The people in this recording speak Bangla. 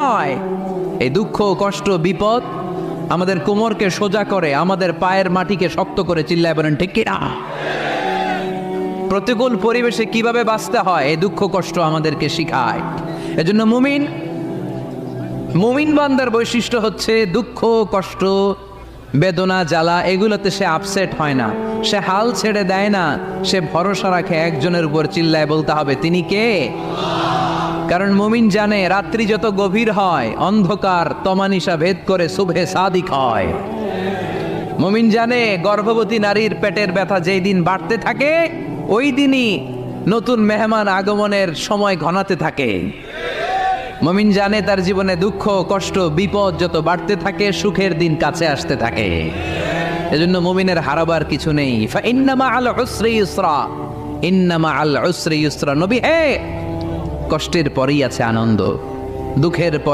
নয়। এই দুঃখ, কষ্ট, বিপদ আমাদের কোমরকে সোজা করে, আমাদের পায়ের মাটিকে শক্ত করে। চিল্লায় বলেন ঠিক কিনা? প্রতিকূল পরিবেশে কিভাবে বাঁচতে হয় এই দুঃখ কষ্ট আমাদেরকে শিখায়। এজন্য মুমিন বান্দার বৈশিষ্ট্য হচ্ছে দুঃখ কষ্ট বেদনা জ্বালা এগুলোতে সে আপসেট হয় না, সে হাল ছেড়ে দেয় না, সে ভরসা রাখে একজনের উপর। চিল্লায় বলতে হবে তিনি কে? কারণ মুমিন জানে রাত্রি যত গভীর হয় অন্ধকার তমানিসা ভেদ করে সুবহে সাদিক হয়। মুমিন জানে গর্ভবতী নারীর পেটের ব্যথা যেই দিন বাড়তে থাকে ওই দিনই নতুন মেহমান আগমনের সময় ঘনাতে থাকে। মুমিন জানে তার জীবনে দুঃখ কষ্ট বিপদ যত বাড়তে থাকে সুখের দিন কাছে আসতে থাকে। এজন্য মুমিনের হারাবার কিছু নেই। ইন্না মাআল উসরি ইউসরা, ইন্না মাআল উসরি ইউসরা। নবী হে, কষ্টের পরেই আছে আনন্দ, দুঃখের পরে